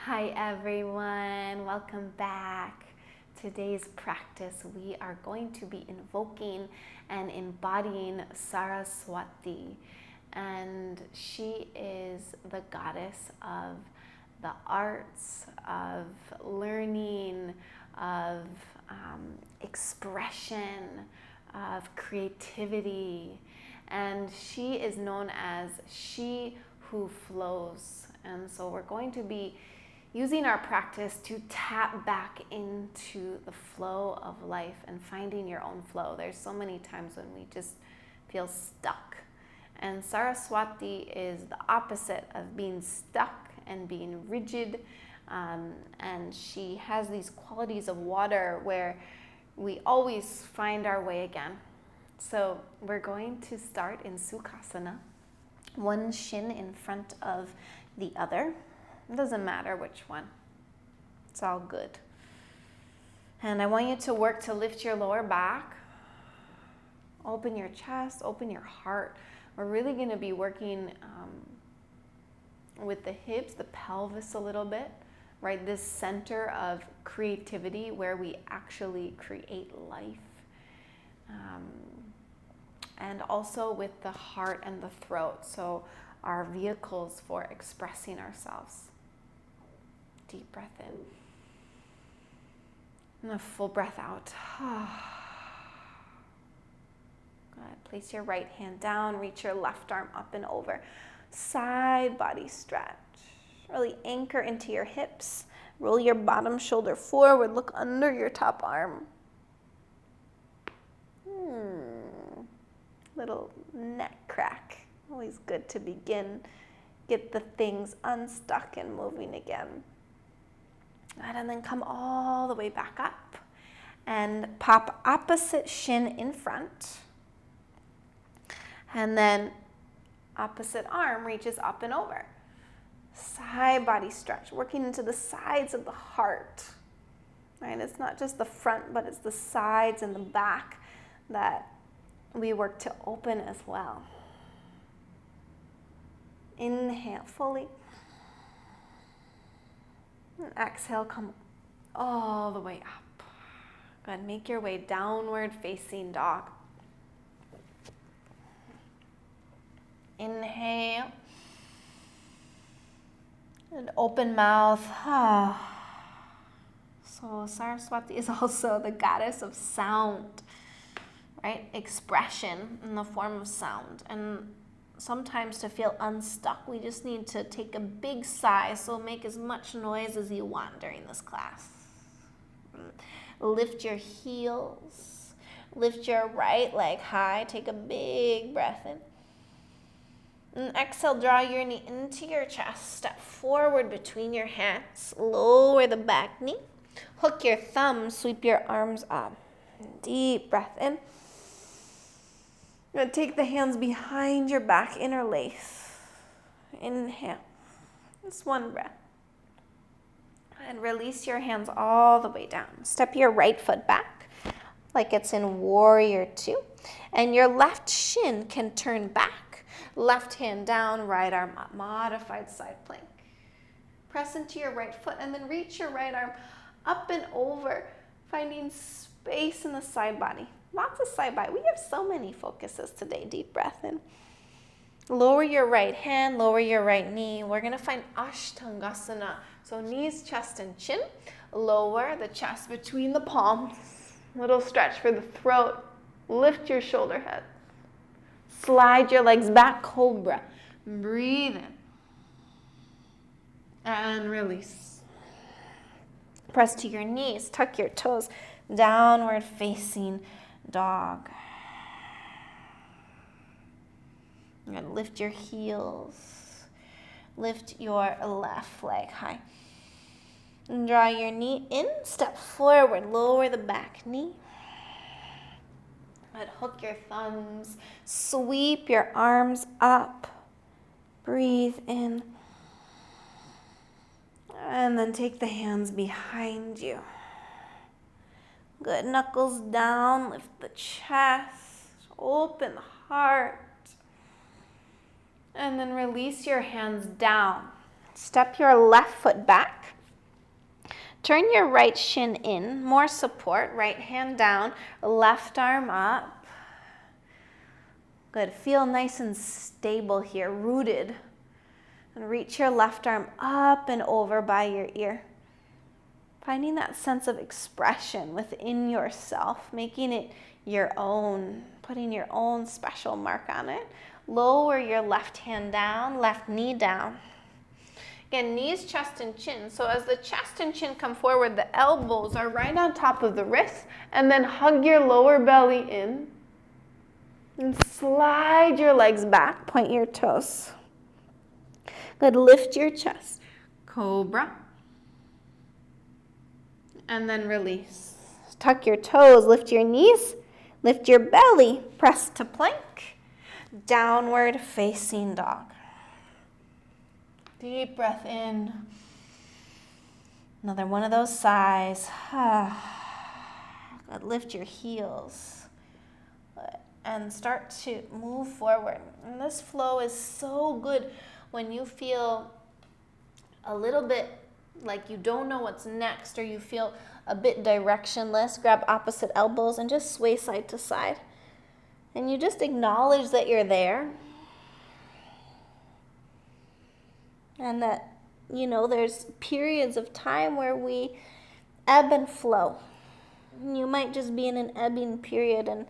Hi everyone, welcome back. Today's practice we are going to be invoking and embodying Saraswati, and she is the goddess of the arts, of learning, of expression, of creativity, and she is known as she who flows. And so we're going to be using our practice to tap back into the flow of life and finding your own flow. There's so many times when we just feel stuck. And Saraswati is the opposite of being stuck and being rigid. And she has these qualities of water where we always find our way again. So we're going to start in Sukhasana, one shin in front of the other. It doesn't matter which one. It's all good. And I want you to work to lift your lower back. Open your chest, open your heart. We're really going to be working with the hips, the pelvis a little bit, right? This center of creativity where we actually create life. And also with the heart and the throat. So our vehicles for expressing ourselves. Deep breath in. And a full breath out. Good. Place your right hand down. Reach your left arm up and over. Side body stretch. Really anchor into your hips. Roll your bottom shoulder forward. Look under your top arm. Little neck crack. Always good to begin. Get the things unstuck and moving again. And then come all the way back up. And pop opposite shin in front. And then opposite arm reaches up and over. Side body stretch. Working into the sides of the heart. Right? It's not just the front, but it's the sides and the back that we work to open as well. Inhale fully. And exhale, come all the way up. Good. Make your way downward facing dog. Inhale. And open mouth. So Saraswati is also the goddess of sound, right? Expression in the form of sound. And sometimes to feel unstuck, we just need to take a big sigh, so make as much noise as you want during this class. Lift your heels. Lift your right leg high. Take a big breath in. And exhale, draw your knee into your chest. Step forward between your hands. Lower the back knee. Hook your thumbs. Sweep your arms up. Deep breath in. You're going to take the hands behind your back, interlace. Inhale. Just one breath. And release your hands all the way down. Step your right foot back like it's in Warrior Two. And your left shin can turn back. Left hand down, right arm up. Modified side plank. Press into your right foot and then reach your right arm up and over, finding space in the side body. Lots of side body. We have so many focuses today. Deep breath in. Lower your right hand, lower your right knee. We're going to find Ashtangasana. So knees, chest, and chin. Lower the chest between the palms. Little stretch for the throat. Lift your shoulder head. Slide your legs back, cobra. Breathe in. And release. Press to your knees. Tuck your toes. Downward facing dog. You're going to lift your heels. Lift your left leg high. And draw your knee in. Step forward. Lower the back knee. And hook your thumbs. Sweep your arms up. Breathe in. And then take the hands behind you. Good. Knuckles down. Lift the chest. Open the heart. And then release your hands down. Step your left foot back. Turn your right shin in, more support, right hand down, left arm up. Good, feel nice and stable here, rooted. And reach your left arm up and over by your ear. Finding that sense of expression within yourself, making it your own, putting your own special mark on it. Lower your left hand down, left knee down. Again, knees, chest, and chin. So as the chest and chin come forward, the elbows are right on top of the wrists, and then hug your lower belly in. And slide your legs back, point your toes. Good, lift your chest. Cobra. And then release. Tuck your toes, lift your knees, lift your belly, press to plank. Downward facing dog. Deep breath in. Another one of those sighs. Good, lift your heels. And start to move forward. And this flow is so good when you feel a little bit like you don't know what's next, or you feel a bit directionless. Grab opposite elbows and just sway side to side. And you just acknowledge that you're there. And that, you know, there's periods of time where we ebb and flow. You might just be in an ebbing period, and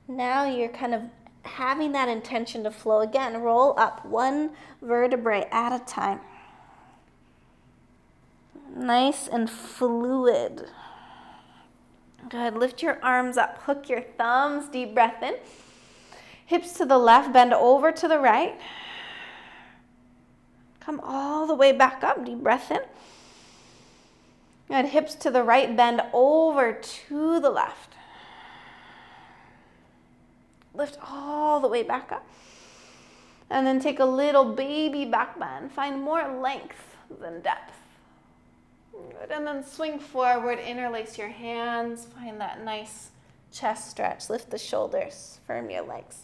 now you're kind of having that intention to flow again. Roll up one vertebrae at a time. Nice and fluid. Good. Lift your arms up. Hook your thumbs. Deep breath in. Hips to the left. Bend over to the right. Come all the way back up. Deep breath in. Good. Hips to the right. Bend over to the left. Lift all the way back up. And then take a little baby back bend. Find more length than depth. Good. And then swing forward, interlace your hands, find that nice chest stretch. Lift the shoulders, firm your legs.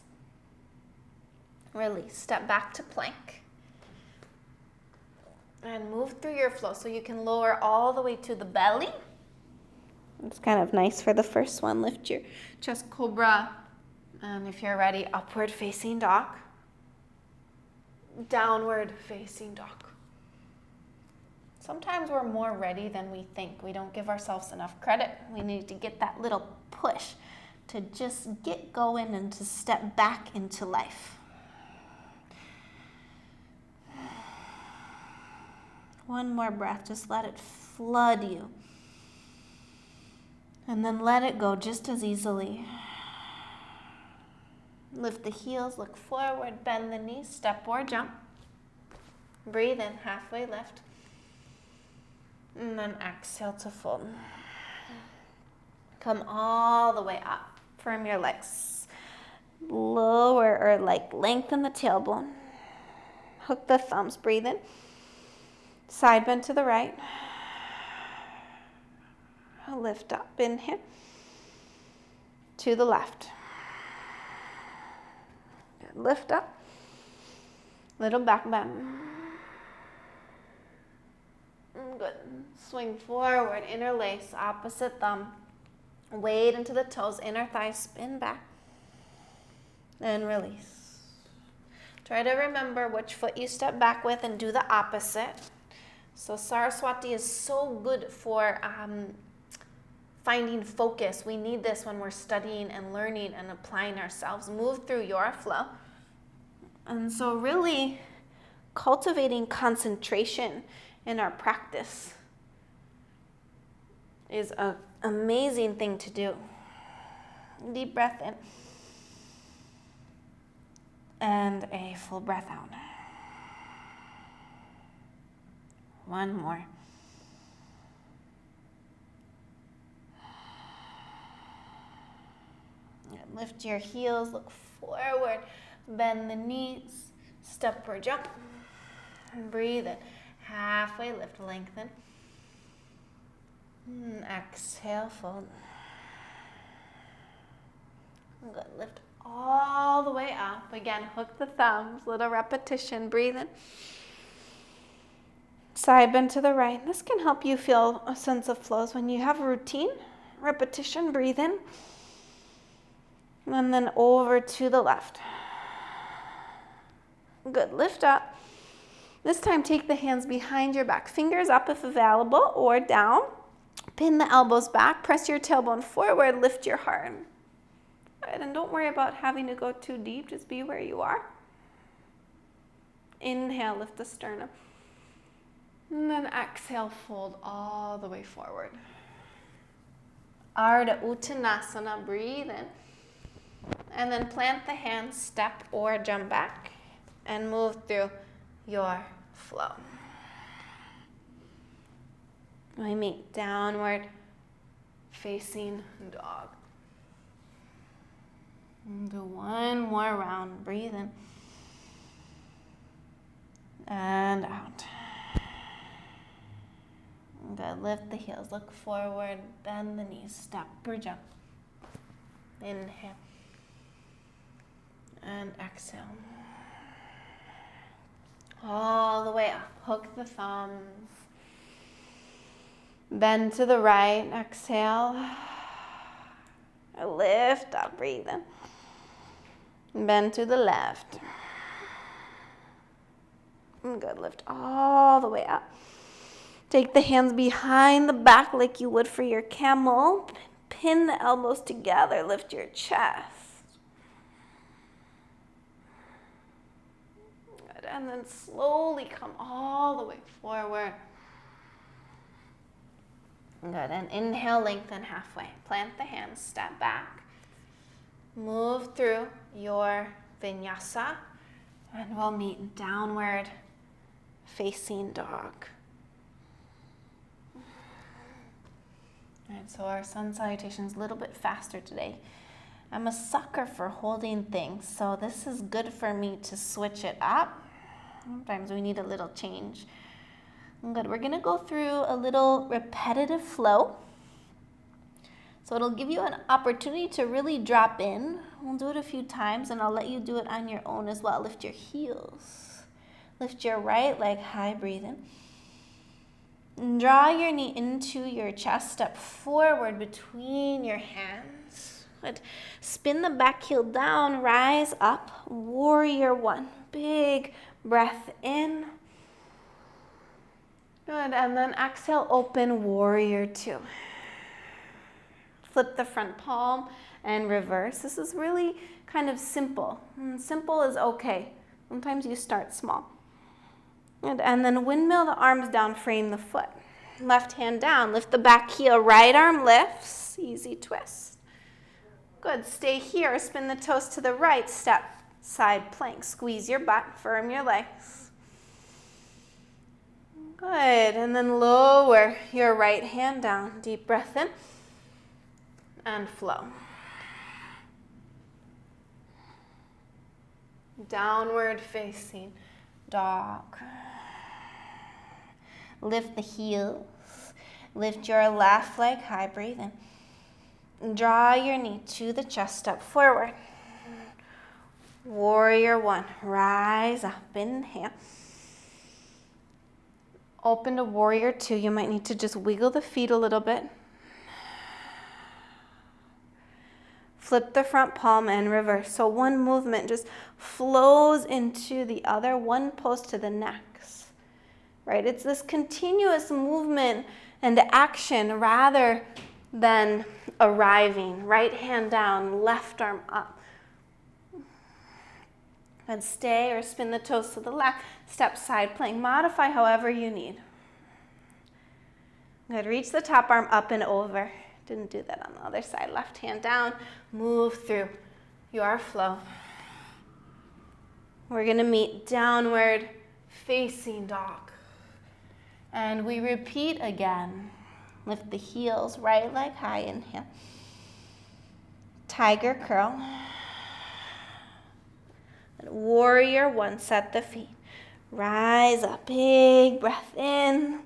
Release, step back to plank. And move through your flow so you can lower all the way to the belly. It's kind of nice for the first one. Lift your chest, cobra. And if you're ready, upward facing dog. Downward facing dog. Sometimes we're more ready than we think. We don't give ourselves enough credit. We need to get that little push to just get going and to step back into life. One more breath. Just let it flood you. And then let it go just as easily. Lift the heels, look forward, bend the knees, step or jump. Breathe in, halfway lift. And then exhale to fold. Come all the way up. Firm your legs. Lower or like lengthen the tailbone. Hook the thumbs. Breathe in. Side bend to the right. Lift up. Inhale. To the left. Good. Lift up. Little back bend. Good. Swing forward, interlace, opposite thumb. Wade into the toes, inner thighs, spin back. And release. Try to remember which foot you step back with and do the opposite. So Saraswati is so good for finding focus. We need this when we're studying and learning and applying ourselves. Move through your flow. And so really cultivating concentration in our practice is an amazing thing to do. Deep breath in. And a full breath out. One more. Lift your heels, look forward, bend the knees, step or jump. And breathe in. Halfway lift, lengthen. Exhale, fold. Good. Lift all the way up. Again, hook the thumbs. Little repetition. Breathe in. Side bend to the right. This can help you feel a sense of flows when you have a routine. Repetition, breathe in. And then over to the left. Good, lift up. This time take the hands behind your back. Fingers up if available or down. Pin the elbows back, press your tailbone forward, lift your heart. Good, and don't worry about having to go too deep, just be where you are. Inhale, lift the sternum. And then exhale, fold all the way forward. Ardha Uttanasana, breathe in. And then plant the hands, step or jump back, and move through your flow. We meet downward facing dog. And do one more round, breathe in. And out. Good, lift the heels, look forward, bend the knees, step or jump. Inhale. And exhale. All the way up, hook the thumbs. Bend to the right, exhale. Lift up, breathe in. Bend to the left. Good, lift all the way up. Take the hands behind the back like you would for your camel. Pin the elbows together, lift your chest. Good, and then slowly come all the way forward. Good, and inhale, lengthen halfway. Plant the hands, step back. Move through your vinyasa, and we'll meet downward facing dog. All right, so our sun salutation is a little bit faster today. I'm a sucker for holding things, so this is good for me to switch it up. Sometimes we need a little change. Good, we're gonna go through a little repetitive flow. So it'll give you an opportunity to really drop in. We'll do it a few times and I'll let you do it on your own as well. Lift your heels. Lift your right leg high, breathe in. And draw your knee into your chest, step forward between your hands. Good. Spin the back heel down, rise up, warrior one. Big breath in. Good, and then exhale, open, warrior two. Flip the front palm and reverse. This is really kind of simple. Simple is okay. Sometimes you start small. And then windmill the arms down, frame the foot. Left hand down, lift the back heel, right arm lifts, easy twist. Good, stay here, spin the toes to the right, step, side plank. Squeeze your butt, firm your legs. Good, and then lower your right hand down, deep breath in, and flow. Downward facing dog. Lift the heels. Lift your left leg high, breathe in. Draw your knee to the chest, step forward. Warrior one, rise up, inhale. Open to warrior two. You might need to just wiggle the feet a little bit. Flip the front palm and reverse. So one movement just flows into the other, one pose to the next. Right? It's this continuous movement and action rather than arriving. Right hand down, left arm up. And stay or spin the toes to the left. Step side plank. Modify however you need. Good. Reach the top arm up and over. Didn't do that on the other side. Left hand down. Move through your flow. We're going to meet downward facing dog. And we repeat again. Lift the heels, right leg high, inhale. Tiger curl. And warrior one, set the feet. Rise up, big breath in.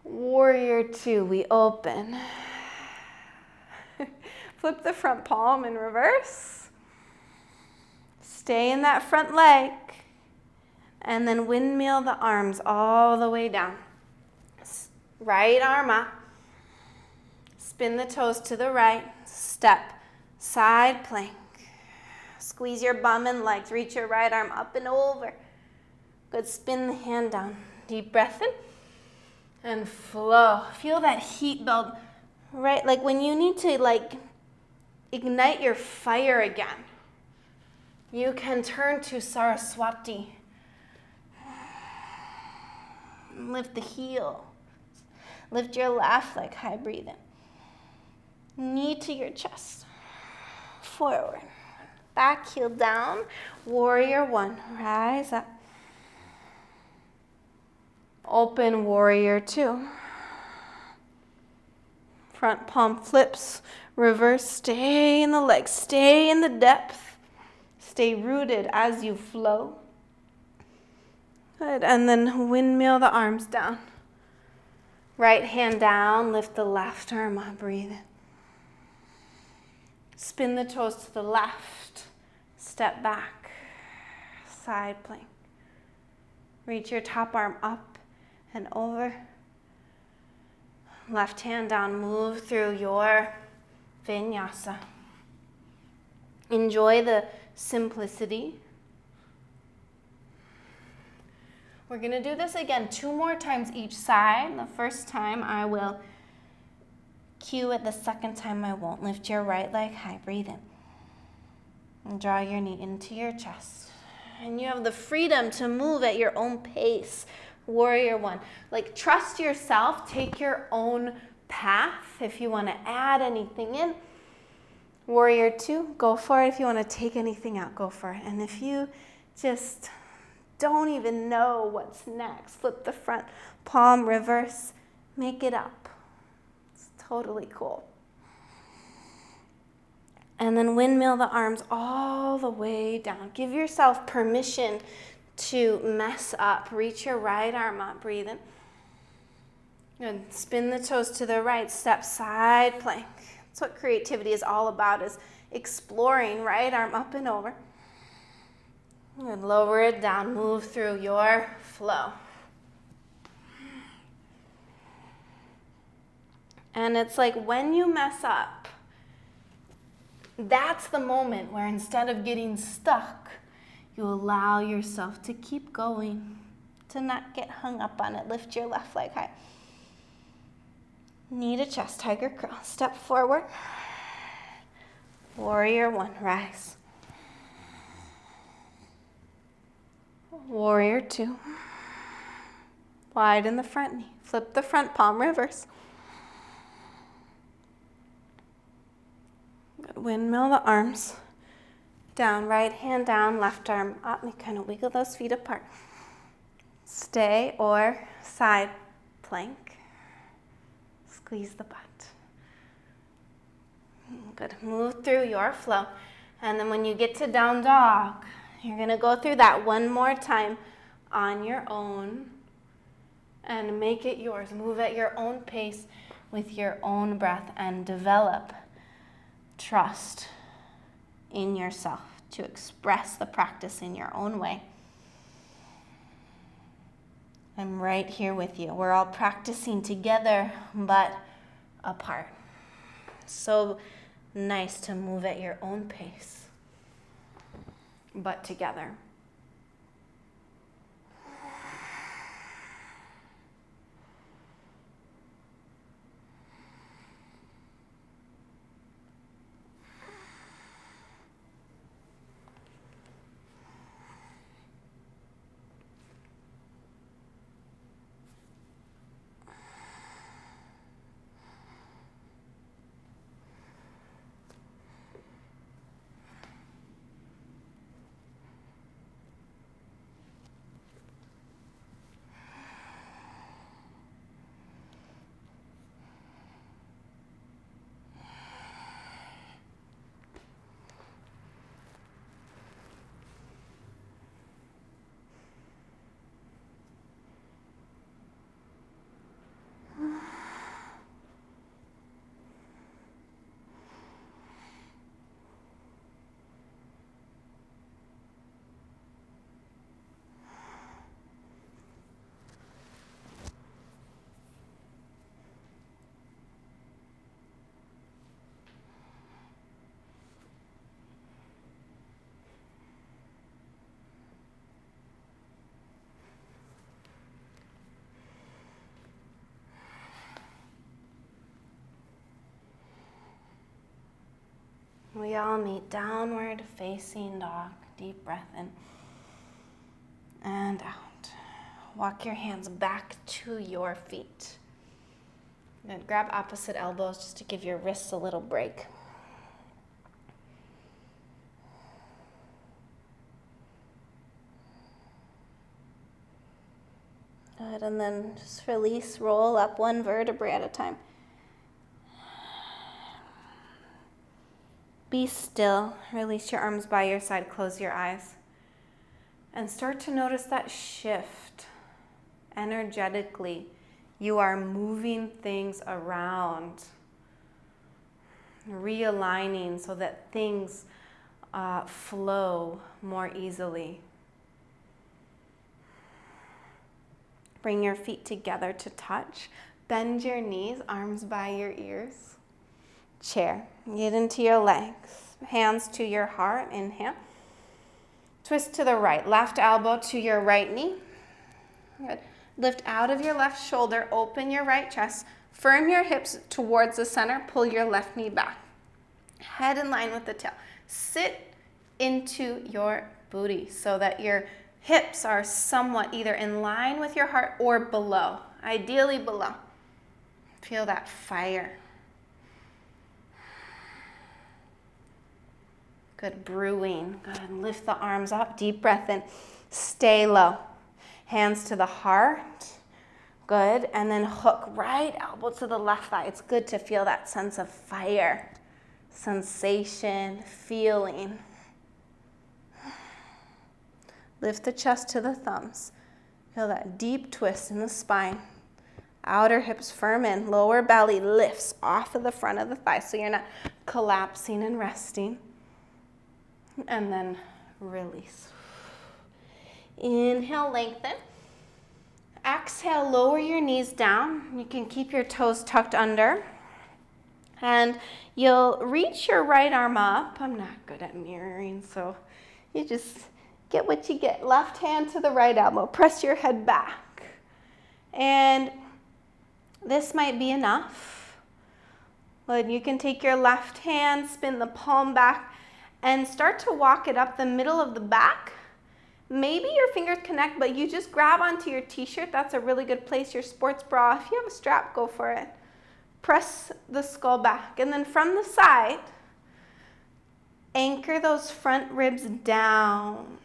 Warrior two, we open. Flip the front palm in reverse. Stay in that front leg. And then windmill the arms all the way down. Right arm up. Spin the toes to the right. Step, side plank. Squeeze your bum and legs. Reach your right arm up and over. Good, spin the hand down. Deep breath in and flow. Feel that heat build, right? Like when you need to ignite your fire again, you can turn to Saraswati. Lift the heel. Lift your left leg high, breathe in. Knee to your chest. Forward. Back heel down. Warrior one. Rise up. Open warrior two. Front palm flips. Reverse. Stay in the legs. Stay in the depth. Stay rooted as you flow. Good. And then windmill the arms down. Right hand down. Lift the left arm up. Breathe in. Spin the toes to the left. Step back. Side plank. Reach your top arm up and over. Left hand down. Move through your vinyasa. Enjoy the simplicity. We're going to do this again 2 more times each side. The first time I will cue it. The second time I won't. Lift your right leg high. Breathe in. And draw your knee into your chest. And you have the freedom to move at your own pace. Warrior one. Trust yourself. Take your own path. If you want to add anything in. Warrior two. Go for it. If you want to take anything out, go for it. And if you just don't even know what's next, flip the front palm, reverse, make it up. It's totally cool. And then windmill the arms all the way down. Give yourself permission to mess up. Reach your right arm up, breathe in. Good. Spin the toes to the right, step side plank. That's what creativity is all about, is exploring. Right arm up and over. And lower it down, move through your flow. And it's like when you mess up, that's the moment where instead of getting stuck, you allow yourself to keep going, to not get hung up on it. Lift your left leg high. Knee to chest, tiger curl. Step forward. Warrior one, rise. Warrior two. Widen the front knee. Flip the front palm, reverse. Good. Windmill the arms. Down, right hand down, left arm up. And kind of wiggle those feet apart. Stay or side plank. Squeeze the butt. Good. Move through your flow. And then when you get to down dog, you're going to go through that one more time on your own and make it yours. Move at your own pace with your own breath and develop trust in yourself to express the practice in your own way. I'm right here with you. We're all practicing together, but apart. So nice to move at your own pace, but together. We all meet downward facing dog. Deep breath in and out. Walk your hands back to your feet. Good. Grab opposite elbows just to give your wrists a little break. Good, and then just release, roll up one vertebrae at a time. Be still. Release your arms by your side, close your eyes. And start to notice that shift. Energetically, you are moving things around, realigning so that things flow more easily. Bring your feet together to touch. Bend your knees, arms by your ears. Chair. Get into your legs. Hands to your heart. Inhale. Twist to the right. Left elbow to your right knee. Good. Lift out of your left shoulder. Open your right chest. Firm your hips towards the center. Pull your left knee back. Head in line with the tail. Sit into your booty so that your hips are somewhat either in line with your heart or below. Ideally below. Feel that fire. Good, brewing. Good, lift the arms up, deep breath in. Stay low. Hands to the heart. Good, and then hook right elbow to the left thigh. It's good to feel that sense of fire, sensation, feeling. Lift the chest to the thumbs. Feel that deep twist in the spine. Outer hips firm in, lower belly lifts off of the front of the thigh so you're not collapsing and resting. And then release. Inhale, lengthen. Exhale, lower your knees down. You can keep your toes tucked under. And you'll reach your right arm up. I'm not good at mirroring, so you just get what you get. Left hand to the right elbow. Press your head back. And this might be enough. But you can take your left hand, spin the palm back, and start to walk it up the middle of the back. Maybe your fingers connect, but you just grab onto your t-shirt. That's a really good place. Your sports bra. If you have a strap, go for it. Press the skull back. And then from the side, anchor those front ribs down.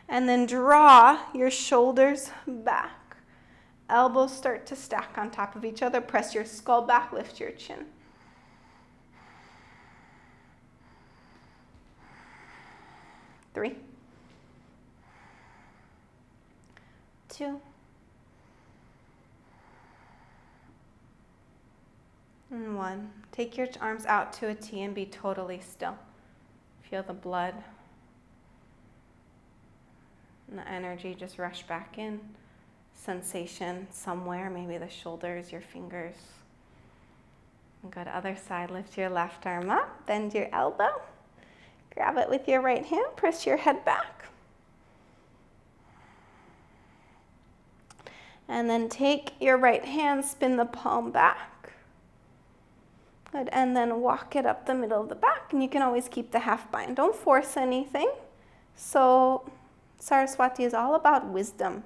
And then draw your shoulders back. Elbows start to stack on top of each other. Press your skull back, lift your chin. Three, 2, and 1. Take your arms out to a T and be totally still. Feel the blood and the energy just rush back in. Sensation somewhere, maybe the shoulders, your fingers. Good, other side, lift your left arm up, bend your elbow. Grab it with your right hand, press your head back. And then take your right hand, spin the palm back. Good, and then walk it up the middle of the back, and you can always keep the half bind. Don't force anything. So Saraswati is all about wisdom,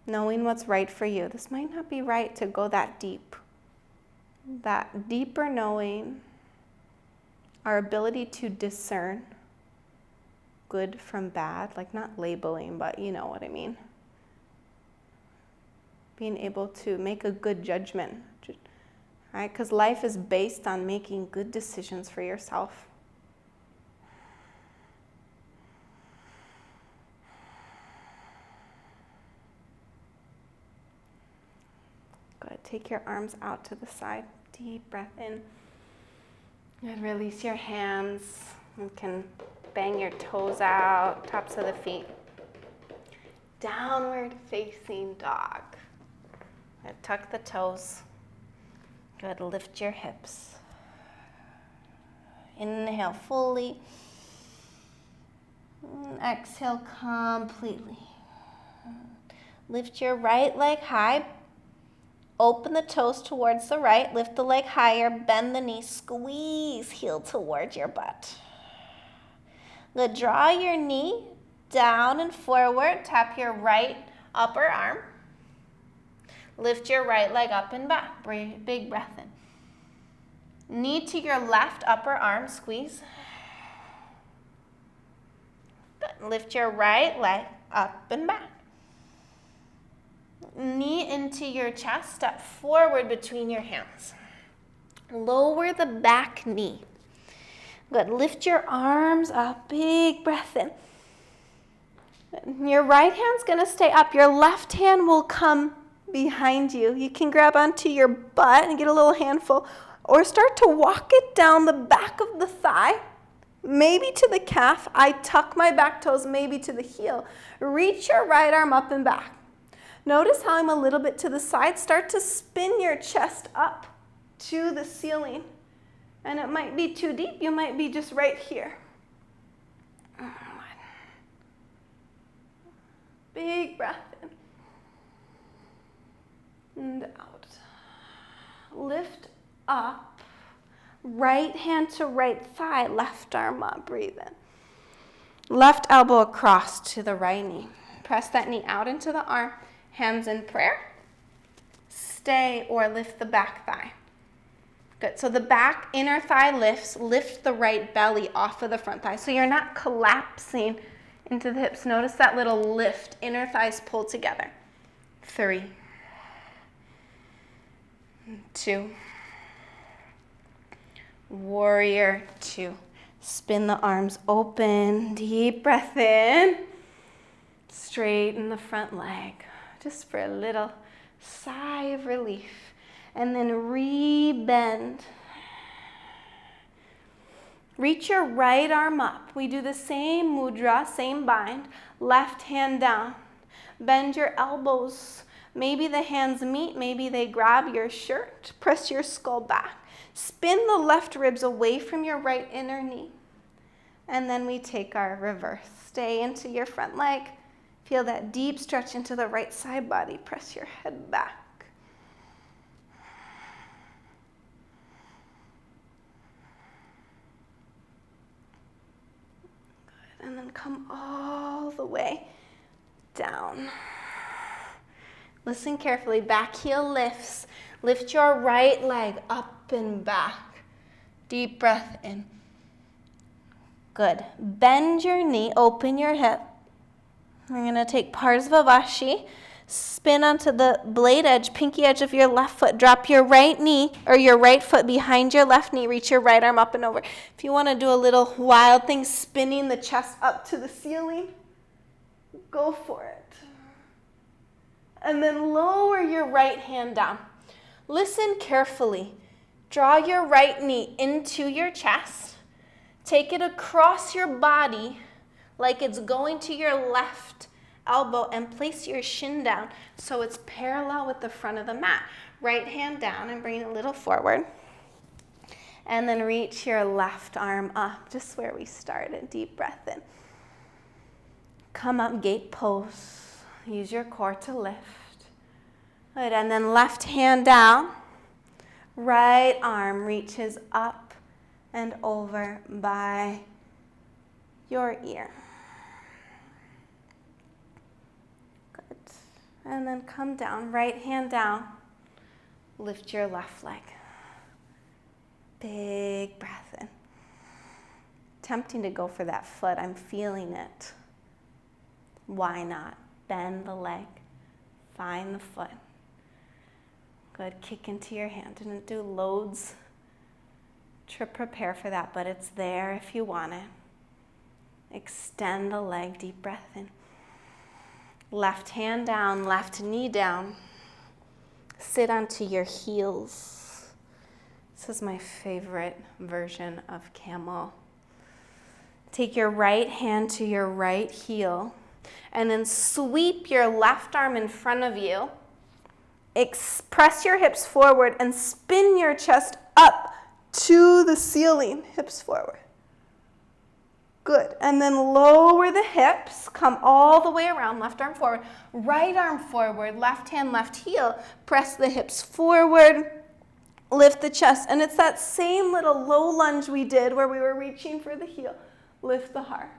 knowing what's right for you. This might not be right to go that deep. That deeper knowing, our ability to discern good from bad, like not labeling, but you know what I mean. Being able to make a good judgment, right? Because life is based on making good decisions for yourself. Good. Take your arms out to the side. Deep breath in. And release your hands. You can bang your toes out, tops of the feet. Downward facing dog. Good. Tuck the toes. Good. Lift your hips. Inhale fully. Exhale completely. Lift your right leg high. Open the toes towards the right, lift the leg higher, bend the knee, squeeze heel towards your butt. Good, draw your knee down and forward, tap your right upper arm. Lift your right leg up and back, big breath in. Knee to your left upper arm, squeeze. Good, lift your right leg up and back. Knee into your chest, step forward between your hands. Lower the back knee. Good, lift your arms up, big breath in. Your right hand's gonna stay up, your left hand will come behind you. You can grab onto your butt and get a little handful, or start to walk it down the back of the thigh, maybe to the calf. I tuck my back toes, maybe to the heel. Reach your right arm up and back. Notice how I'm a little bit to the side. Start to spin your chest up to the ceiling. And it might be too deep. You might be just right here. Big breath in and out. Lift up. Right hand to right thigh. Left arm up. Breathe in. Left elbow across to the right knee. Press that knee out into the arm. Hands in prayer. Stay or lift the back thigh. Good, so the back inner thigh lifts, lift the right belly off of the front thigh. So you're not collapsing into the hips. Notice that little lift, inner thighs pull together. 3, 2, warrior 2. Spin the arms open, deep breath in. Straighten the front leg. Just for a little sigh of relief. And then re-bend. Reach your right arm up. We do the same mudra, same bind. Left hand down. Bend your elbows. Maybe the hands meet, maybe they grab your shirt. Press your skull back. Spin the left ribs away from your right inner knee. And then we take our reverse. Stay into your front leg. Feel that deep stretch into the right side body. Press your head back. Good. And then come all the way down. Listen carefully. Back heel lifts. Lift your right leg up and back. Deep breath in. Good. Bend your knee. Open your hip. We're going to take Parsvavashi, spin onto the blade edge, pinky edge of your left foot. Drop your right knee or your right foot behind your left knee. Reach your right arm up and over. If you want to do a little wild thing, spinning the chest up to the ceiling, go for it. And then lower your right hand down. Listen carefully. Draw your right knee into your chest. Take it across your body like it's going to your left elbow, and place your shin down so it's parallel with the front of the mat. Right hand down and bring it a little forward. And then reach your left arm up, just where we started. Deep breath in. Come up, gate pose. Use your core to lift. Good, and then left hand down. Right arm reaches up and over by your ear. Good. And then come down, right hand down. Lift your left leg. Big breath in. Tempting to go for that foot. I'm feeling it. Why not? Bend the leg. Find the foot. Good. Kick into your hand. Didn't do loads to prepare for that, but it's there if you want it. Extend the leg. Deep breath in. Left hand down, left knee down. Sit onto your heels. This is my favorite version of camel. Take your right hand to your right heel and then sweep your left arm in front of you. Press your hips forward and spin your chest up to the ceiling. Hips forward. Good. And then lower the hips, come all the way around, left arm forward, right arm forward, left hand, left heel, press the hips forward, lift the chest. And it's that same little low lunge we did where we were reaching for the heel. Lift the heart.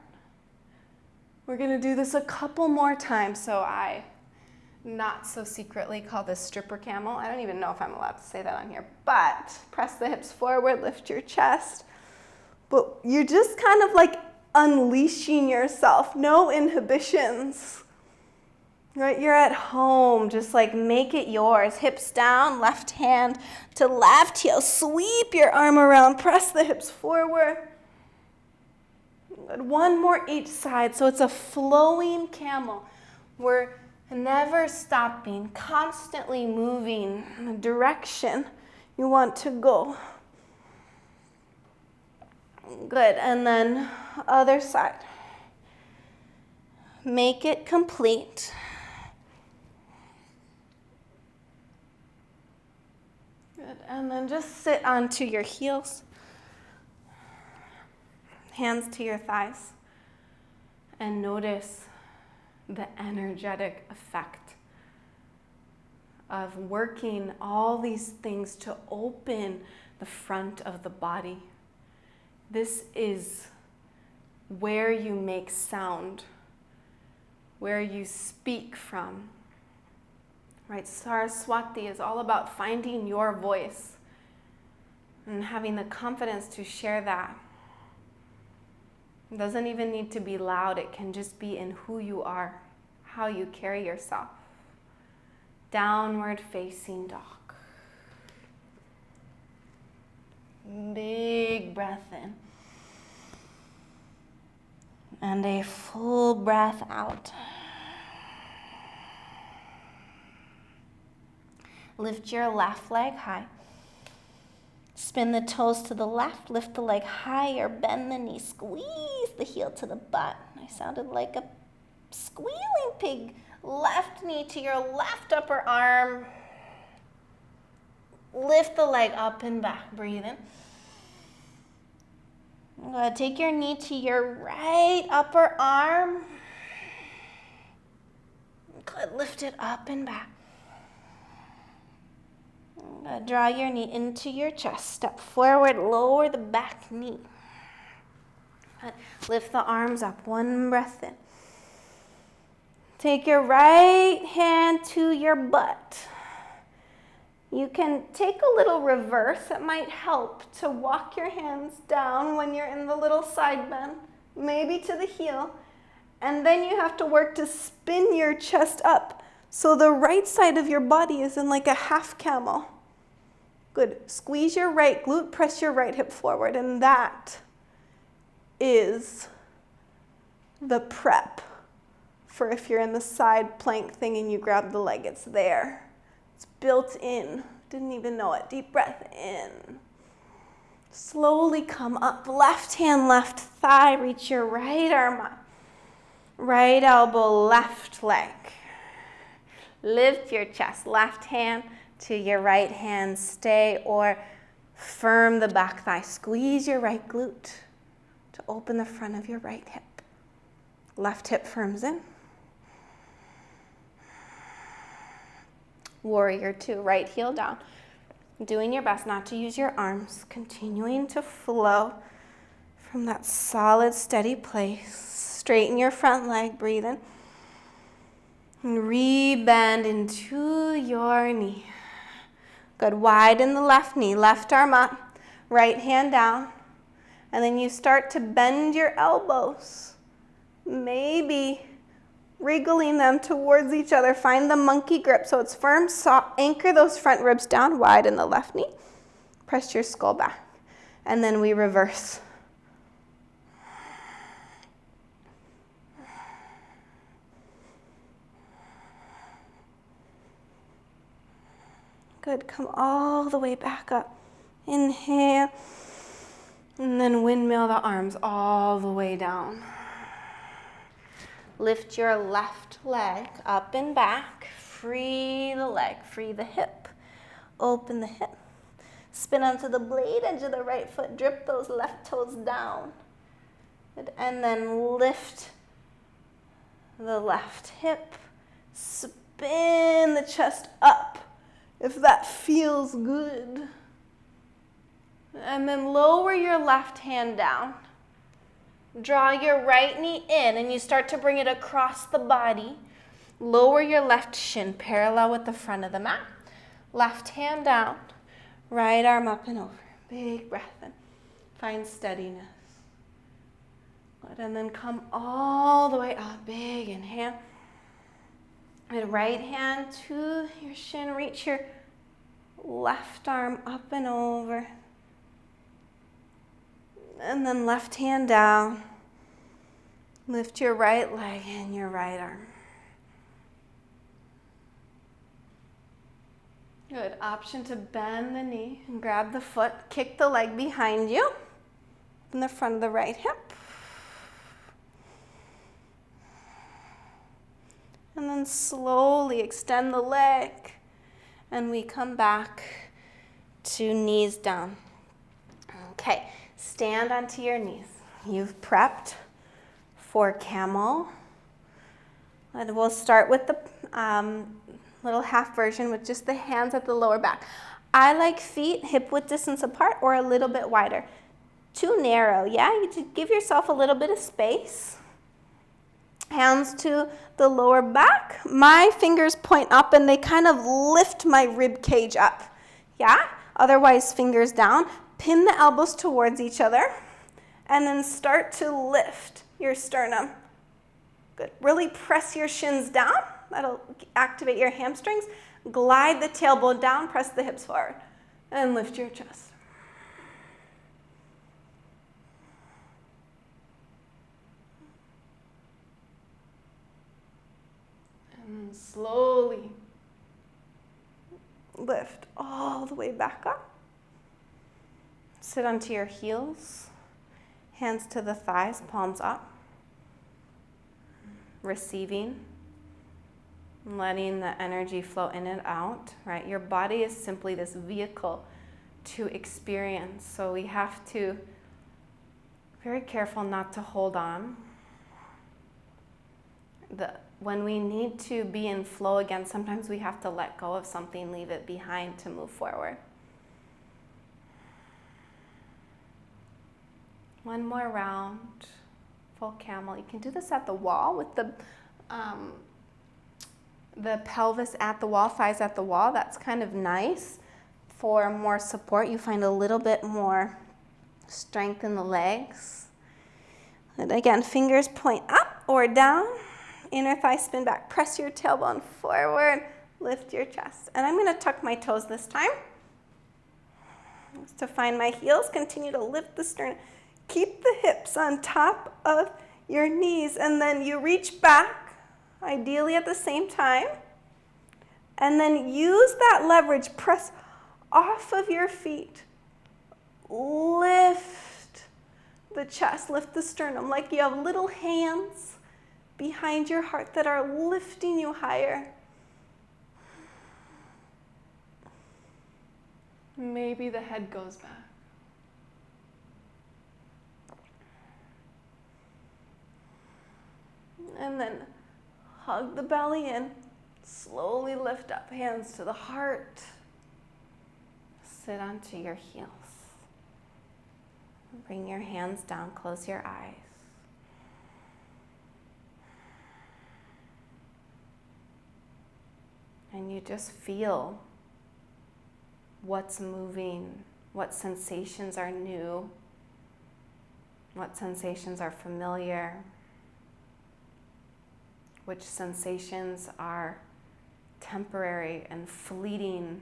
We're going to do this a couple more times. So I not so secretly call this stripper camel. I don't even know if I'm allowed to say that on here, but press the hips forward, lift your chest. But you're just kind of like unleashing yourself, no inhibitions, right? You're at home, just like make it yours. Hips down, left hand to left heel, sweep your arm around, press the hips forward. Good. One more each side, so it's a flowing camel. We're never stopping, constantly moving in the direction you want to go. Good, and then other side. Make it complete. Good, and then just sit onto your heels. Hands to your thighs. And notice the energetic effect of working all these things to open the front of the body. This is where you make sound, where you speak from, right? Saraswati is all about finding your voice and having the confidence to share that. It doesn't even need to be loud. It can just be in who you are, how you carry yourself. Downward facing dog. Big breath in. And a full breath out. Lift your left leg high. Spin the toes to the left, lift the leg higher, bend the knee, squeeze the heel to the butt. I sounded like a squealing pig. Left knee to your left upper arm. Lift the leg up and back, breathe in. Take your knee to your right upper arm. Good, lift it up and back. Draw your knee into your chest. Step forward, lower the back knee. Good. Lift the arms up, one breath in. Take your right hand to your butt. You can take a little reverse. It might help to walk your hands down when you're in the little side bend, maybe to the heel. And then you have to work to spin your chest up. So the right side of your body is in like a half camel. Good. Squeeze your right glute, press your right hip forward. And that is the prep for if you're in the side plank thing and you grab the leg, it's there. It's built in. Didn't even know it. Deep breath in. Slowly come up. Left hand, left thigh. Reach your right arm up. Right elbow, left leg. Lift your chest. Left hand to your right hand. Stay or firm the back thigh. Squeeze your right glute to open the front of your right hip. Left hip firms in. Warrior two, right heel down. Doing your best not to use your arms. Continuing to flow from that solid, steady place. Straighten your front leg, breathe in. And re-bend into your knee. Good, widen the left knee, left arm up, right hand down. And then you start to bend your elbows. Maybe wriggling them towards each other. Find the monkey grip so it's firm. Anchor those front ribs down, widen the left knee. Press your skull back. And then we reverse. Good, come all the way back up. Inhale. And then windmill the arms all the way down. Lift your left leg up and back. Free the leg, free the hip. Open the hip. Spin onto the blade edge of the right foot. Drip those left toes down. Good. And then lift the left hip. Spin the chest up if that feels good. And then lower your left hand down. Draw your right knee in and you start to bring it across the body. Lower your left shin parallel with the front of the mat. Left hand down, right arm up and over. Big breath in. Find steadiness. Good. And then come all the way up. Big inhale. And right hand to your shin. Reach your left arm up and over. And then left hand down. Lift your right leg and your right arm. Good. Option to bend the knee and grab the foot. Kick the leg behind you in the front of the right hip. And then slowly extend the leg. And we come back to knees down. Okay. Stand onto your knees. You've prepped for camel. And we'll start with the little half version with just the hands at the lower back. I like feet hip width distance apart or a little bit wider. Too narrow, yeah? You just give yourself a little bit of space. Hands to the lower back. My fingers point up and they kind of lift my rib cage up, yeah? Otherwise, fingers down. Pin the elbows towards each other and then start to lift your sternum. Good. Really press your shins down. That'll activate your hamstrings. Glide the tailbone down, press the hips forward, and lift your chest. And slowly lift all the way back up. Sit onto your heels, hands to the thighs, palms up. Receiving, letting the energy flow in and out, right? Your body is simply this vehicle to experience. So we have to be very careful not to hold on. When we need to be in flow again, sometimes we have to let go of something, leave it behind to move forward. One more round, full camel. You can do this at the wall with the pelvis at the wall, thighs at the wall. That's kind of nice for more support. You find a little bit more strength in the legs. And again, fingers point up or down. Inner thigh spin back. Press your tailbone forward. Lift your chest. And I'm going to tuck my toes this time. Just to find my heels. Continue to lift the sternum. Keep the hips on top of your knees. And then you reach back, ideally at the same time. And then use that leverage. Press off of your feet. Lift the chest. Lift the sternum like you have little hands behind your heart that are lifting you higher. Maybe the head goes back. And then hug the belly in. Slowly lift up, hands to the heart. Sit onto your heels. Bring your hands down, close your eyes. And you just feel what's moving, what sensations are new, what sensations are familiar, which sensations are temporary and fleeting.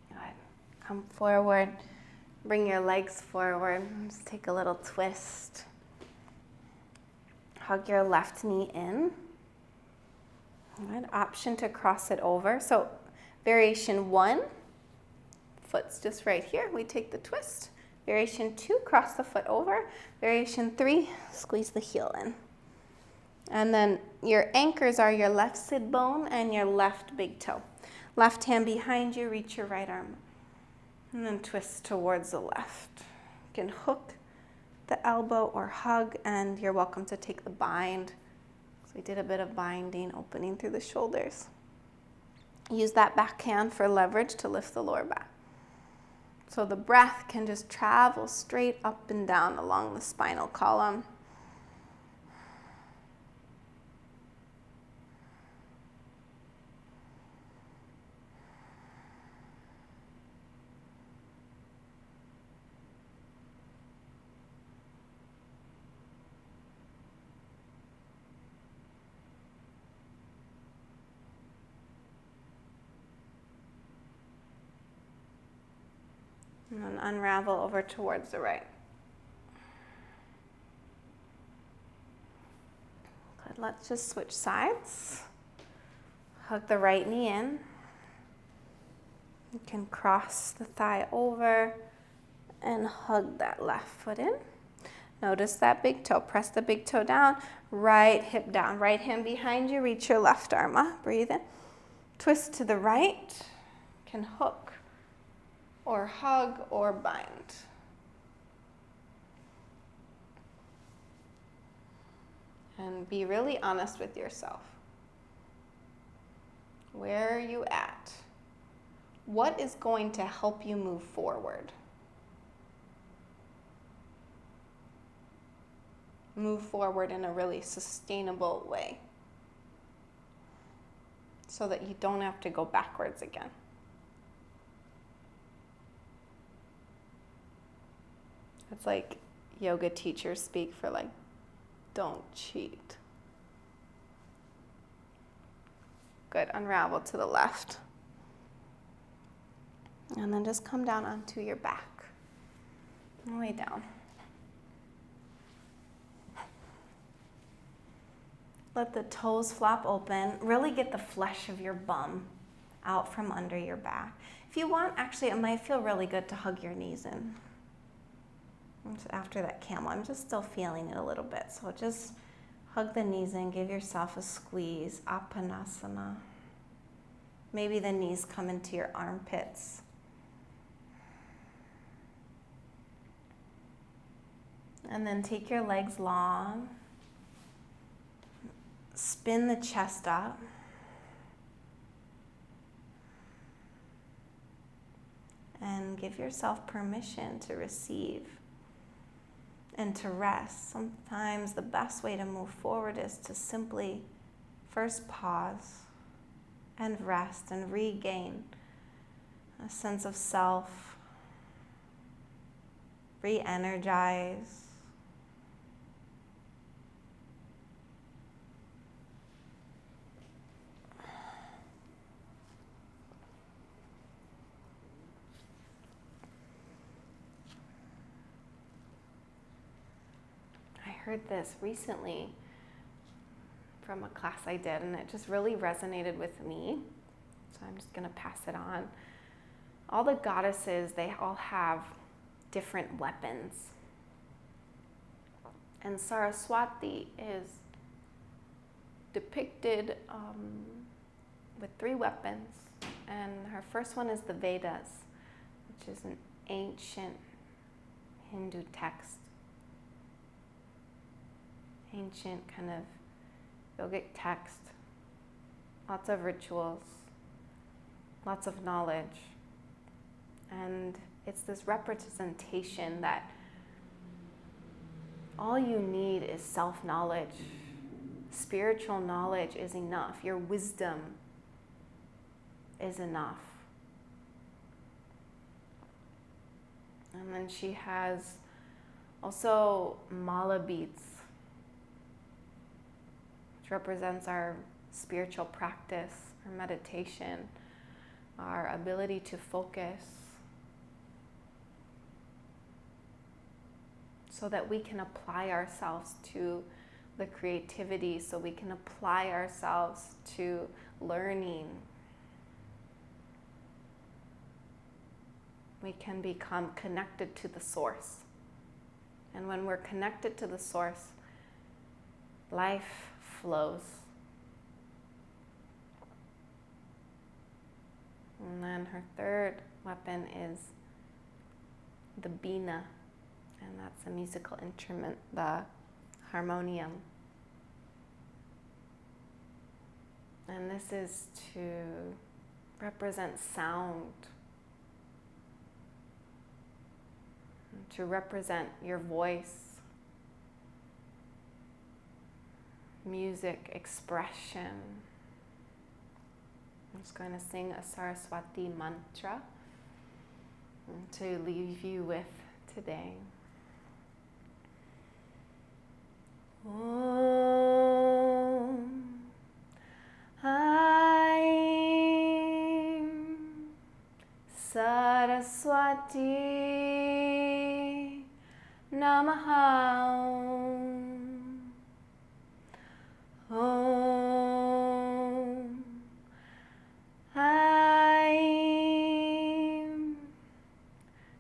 Good. Come forward, bring your legs forward, just take a little twist. Hug your left knee in. Good. Option to cross it over. So variation 1, foot's just right here. We take the twist. Variation 2, cross the foot over. Variation 3, squeeze the heel in. And then your anchors are your left sit bone and your left big toe. Left hand behind you, reach your right arm. And then twist towards the left. You can hook the elbow or hug, and you're welcome to take the bind. So we did a bit of binding, opening through the shoulders. Use that back hand for leverage to lift the lower back. So the breath can just travel straight up and down along the spinal column. And then unravel over towards the right. Good, let's just switch sides. Hug the right knee in. You can cross the thigh over and hug that left foot in. Notice that big toe. Press the big toe down, right hip down. Right hand behind you, reach your left arm up. Breathe in. Twist to the right. Can hook or hug or bind. And be really honest with yourself. Where are you at? What is going to help you move forward? Move forward in a really sustainable way so that you don't have to go backwards again. It's like yoga teachers speak for like, don't cheat. Good, unravel to the left. And then just come down onto your back. And lay down. Let the toes flop open. Really get the flesh of your bum out from under your back. If you want, actually, it might feel really good to hug your knees in. After that camel, I'm just still feeling it a little bit. So just hug the knees in, give yourself a squeeze, Apanasana. Maybe the knees come into your armpits. And then take your legs long. Spin the chest up. And give yourself permission to receive and to rest. Sometimes the best way to move forward is to simply first pause and rest and regain a sense of self, re-energize. I heard this recently from a class I did, and it just really resonated with me. So I'm just going to pass it on. All the goddesses, they all have different weapons. And Saraswati is depicted with 3 weapons. And her first one is the Vedas, which is an ancient Hindu text. Ancient kind of yogic text, lots of rituals, lots of knowledge. And it's this representation that all you need is self-knowledge. Spiritual knowledge is enough. Your wisdom is enough. And then she has also mala beads, represents our spiritual practice, our meditation, our ability to focus, so that we can apply ourselves to the creativity, so we can apply ourselves to learning. We can become connected to the source. And when we're connected to the source, life flows. And then her third weapon is the bina, and that's a musical instrument, the harmonium. And this is to represent sound, to represent your voice, music, expression. I'm just going to sing a Saraswati mantra to leave you with today. Om Aim Saraswati Namaha. Om Aim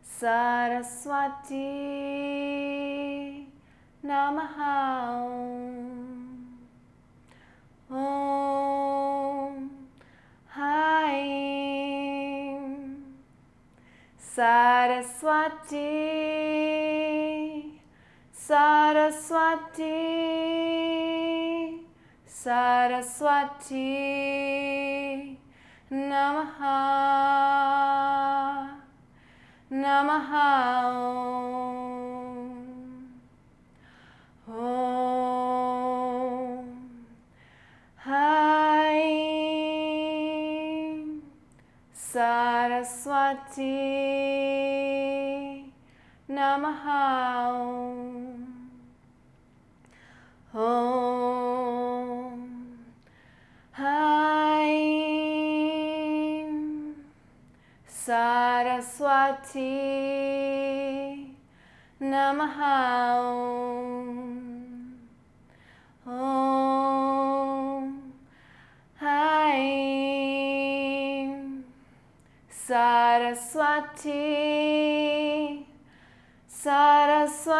Saraswati Namaha. Om Aim Saraswati, Saraswati, Saraswati Namaha, Namaha. Om Aim Saraswati Namaha. Om Aim Saraswati Namaha. Om Aim Saraswati, Saraswati,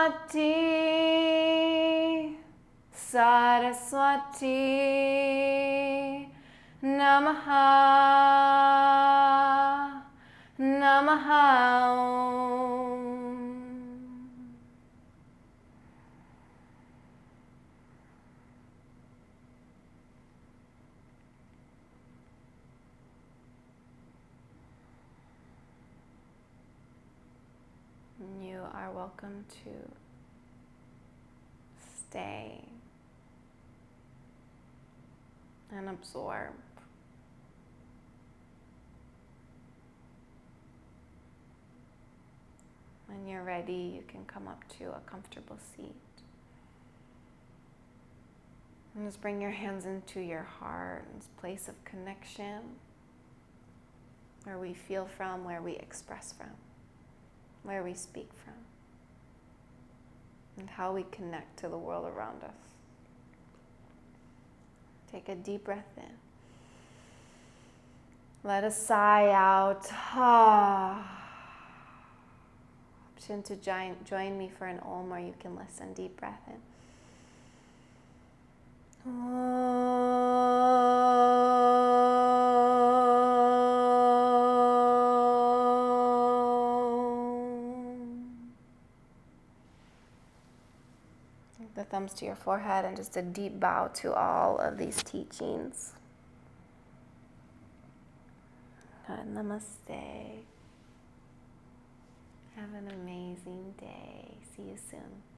Saraswati Namaha, Namaha. You are welcome to stay and absorb. When you're ready, you can come up to a comfortable seat. And just bring your hands into your heart, this place of connection, where we feel from, where we express from, where we speak from, and how we connect to the world around us. Take a deep breath in. Let a sigh out. Option to join me for an Om, or you can listen. Deep breath in. The thumbs to your forehead and just a deep bow to all of these teachings. Namaste. Have an amazing day. See you soon.